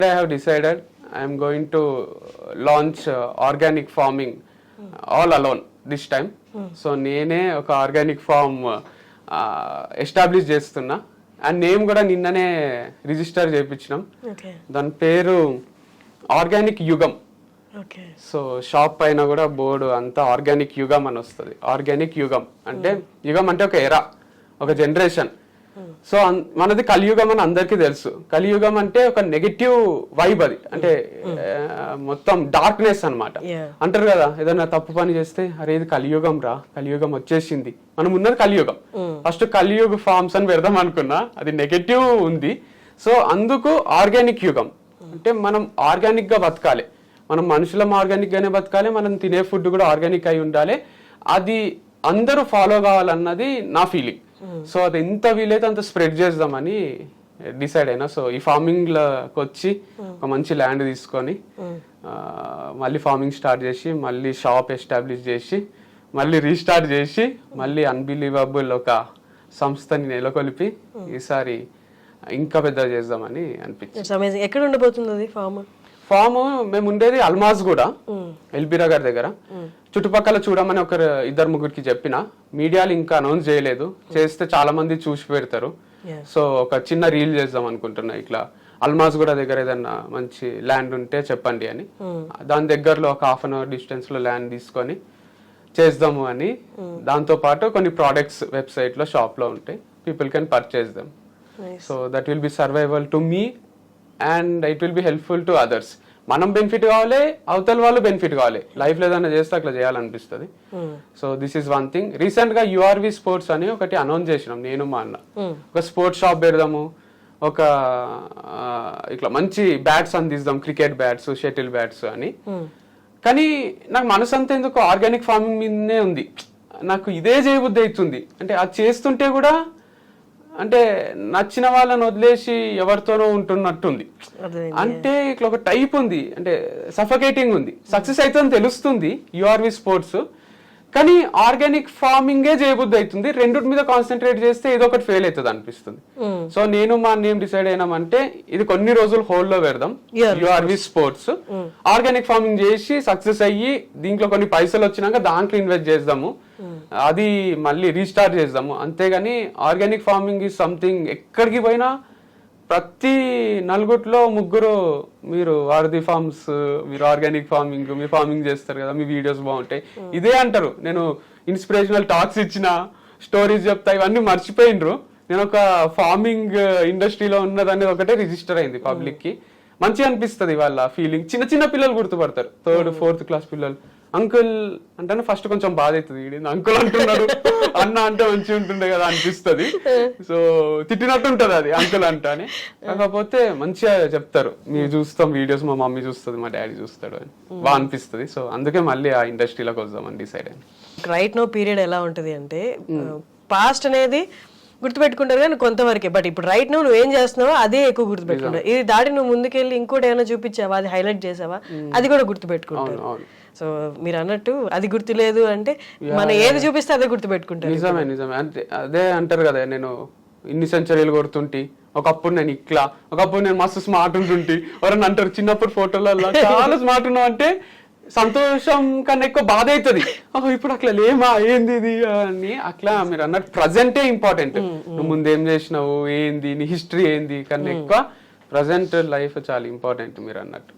I have decided I am going to launch organic farming all alone this time. So నేనే ఒక organic form establish చేస్తున్నా. And name కూడా నిన్ననే register చేయించినాం. దాని పేరు ఆర్గానిక్ యుగం. సో షాప్ పైన కూడా బోర్డు అంతా ఆర్గానిక్ యుగం అని వస్తుంది. ఆర్గానిక్ యుగం అంటే యుగం అంటే ఒక ఎరా, ఒక జనరేషన్. సో మనది కలియుగం అని అందరికీ తెలుసు. కలియుగం అంటే ఒక నెగటివ్ వైబ్, అది అంటే మొత్తం డార్క్నెస్ అన్నమాట. అంటారు కదా, ఏదైనా తప్పు పని చేస్తే అరే ఇది కలియుగం రా, కలియుగం వచ్చేసింది. మనం ఉన్నది కలియుగం. ఫస్ట్ కలియుగ ఫార్మ్స్ అని పెడదాం అనుకున్నా, అది నెగటివ్ ఉంది. సో అందుకు ఆర్గానిక్ యుగం అంటే మనం ఆర్గానిక్ గా బతకాలి, మనం మనుషులం ఆర్గానిక్ గానే బతకాలి, మనం తినే ఫుడ్ కూడా ఆర్గానిక్ అయి ఉండాలి, అది అందరూ ఫాలో కావాలన్నది నా ఫీలింగ్. సో అది ఎంత వీలైతే అంత స్ప్రెడ్ చేద్దామని డిసైడ్ అయినా. సో ఈ ఫార్మింగ్ లోకి వచ్చి ఒక మంచి ల్యాండ్ తీసుకొని మళ్ళీ ఫార్మింగ్ స్టార్ట్ చేసి, మళ్ళీ షాప్ ఎస్టాబ్లిష్ చేసి, మళ్ళీ రీస్టార్ట్ చేసి, మళ్ళీ అన్బిలీవబుల్ ఒక సంస్థని నెలకొల్పి ఈసారి ఇంకా పెద్ద చేద్దామని అనిపించింది. ఎక్కడ ఉండబోతుంది అది ఫామ్? మేము ఉండేది అల్మాజ్ కూడా, ఎల్బీరా గారి దగ్గర. చుట్టుపక్కల చూడమని ఇద్దరు ముగ్గురికి చెప్పిన, మీడియాలు ఇంకా అనౌన్స్ చేయలేదు, చేస్తే చాలా మంది చూసి పెడతారు. సో ఒక చిన్న రీల్ చేద్దాం అనుకుంటున్నా, ఇట్లా అల్మాజ్ కూడా దగ్గర ఏదన్నా మంచి ల్యాండ్ ఉంటే చెప్పండి అని. దాని దగ్గరలో ఒక ½ అవర్ డిస్టెన్స్ లో ల్యాండ్ తీసుకొని చేద్దాము అని. దాంతో పాటు కొన్ని ప్రోడక్ట్స్ వెబ్సైట్ లో షాప్ లో ఉంటాయి, people can purchase them. So that will be survival to me and it will be helpful to others. మనం బెనిఫిట్ కావాలి, అవతల వాళ్ళు బెనిఫిట్ కావాలి. లైఫ్ లో ఏదైనా చేస్తే అట్లా చేయాలనిపిస్తుంది. So this is one thing. Recent గా యూఆర్వి స్పోర్ట్స్ అని ఒకటి అనౌన్స్ చేసినాం, నేను మా అన్న. ఒక స్పోర్ట్స్ షాప్ పెడదాము, ఒక ఇట్లా మంచి బ్యాట్స్ అందిస్తాం, క్రికెట్ బ్యాట్స్, షటిల్ బ్యాట్స్ అని. కానీ నాకు మనసు అంతా ఎందుకు ఆర్గానిక్ ఫార్మింగ్ మీదనే ఉంది. నాకు ఇదే చేయబుద్ధి అవుతుంది. అంటే అది చేస్తుంటే కూడా అంటే నచ్చిన వాళ్ళని వదిలేసి ఎవరితోనో ఉంటున్నట్టుంది. అంటే ఇట్లా ఒక టైప్ ఉంది, అంటే సఫకేటింగ్ ఉంది. సక్సెస్ అవుతుందని తెలుస్తుంది యూఆర్వి స్పోర్ట్స్, కానీ ఆర్గానిక్ ఫార్మింగే చేయబుద్ధి అవుతుంది. రెండింటి మీద కాన్సన్ట్రేట్ చేస్తే ఏదో ఒకటి ఫెయిల్ అవుతుంది అనిపిస్తుంది. సో నేను మా నేమ్ డిసైడ్ అయినామంటే ఇది కొన్ని రోజులు హోల్డ్ లో పెడదాం, యూఆర్వి స్పోర్ట్స్. ఆర్గానిక్ ఫార్మింగ్ చేసి సక్సెస్ అయ్యి దీంట్లో కొన్ని పైసలు వచ్చినాక దాంట్లో ఇన్వెస్ట్ చేద్దాము, అది మళ్ళీ రీస్టార్ట్ చేద్దాము. అంతేగాని ఆర్గానిక్ ఫార్మింగ్ ఈజ్ సంథింగ్ ఎక్కడికి పోయినా ప్రతి నలుగురిలో ముగ్గురు మీరు వారధి ఫార్మ్స్, మీరు ఆర్గానిక్ ఫార్మింగ్, మీరు ఫార్మింగ్ చేస్తారు కదా, మీ వీడియోస్ బాగుంటాయి, ఇదే అంటారు. నేను ఇన్స్పిరేషనల్ టాక్స్ ఇచ్చిన, స్టోరీస్ చెప్తా, ఇవన్నీ మర్చిపోయినరు. నేను ఒక ఫార్మింగ్ ఇండస్ట్రీలో ఉన్నదని ఒకటే రిజిస్టర్ అయింది పబ్లిక్ కి. మంచిగా అనిపిస్తుంది వాళ్ళ ఫీలింగ్. చిన్న చిన్న పిల్లలు గుర్తుపడతారు, 3rd, 4th క్లాస్ పిల్లలు. అంకుల్ అంటే ఫస్ట్ కొంచెం బాధ అవుతుంది, అంకుల్ అంటున్నారు, అన్న అంటే మంచిగా ఉంటుండే కదా అనిపిస్తుంది. సో తిట్టినట్టు ఉంటది అది అంకుల్ అంటానే. కాకపోతే మంచిగా చెప్తారు, మీరు చూస్తాం వీడియోస్, మా మమ్మీ చూస్తుంది, మా డాడీ చూస్తాడు అని బాగా అనిపిస్తుంది. సో అందుకే మళ్ళీ ఆ ఇండస్ట్రీలోకి వద్దామని డిసైడ్ అయింది. రైట్ నో పీరియడ్ ఎలా ఉంటది అంటే, పాస్ట్ అనేది గుర్తుపెట్టుకుంటారు కానీ కొంతవరకే, బట్ ఇప్పుడు రైట్ నువ్వు ఏం చేస్తున్నావో అదే ఎక్కువ గుర్తుపెట్టుకుంటారు. ఇది దాడి నువ్వు ముందుకెళ్ళి ఇంకోటి ఏమైనా చూపించావా, అది హైలైట్ చేసావా, అది కూడా గుర్తుపెట్టుకుంటారు. సో మీరు అన్నట్టు అది గుర్తులేదు అంటే మనం ఏది చూపిస్తే అదే గుర్తుపెట్టుకుంటారు. నిజమే నిజమే. అంటే అదే అంటారు కదా, నేను ఇన్ని సెంచరీలు కొడుతుంటి, ఒకప్పుడు నేను ఇట్లా, ఒకప్పుడు నేను మస్తు స్మార్ట్ ఉంటుంటి. ఎవరన్నా అంటారు చిన్నప్పుడు ఫోటోలలో చాలా స్మార్ట్ ఉన్నావు అంటే సంతోషం కన్నా ఎక్కువ బాధ అవుతుంది. ఇప్పుడు అట్లా లేమా, ఏంది ఇది అని. అట్లా మీరు అన్నట్టు ప్రజెంటే ఇంపార్టెంట్. నువ్వు ముందేం చేసినావు, ఏంది నీ హిస్టరీ ఏంది కన్నా ఎక్కువ ప్రజెంట్ లైఫ్ చాలా ఇంపార్టెంట్ మీరు అన్నట్టు.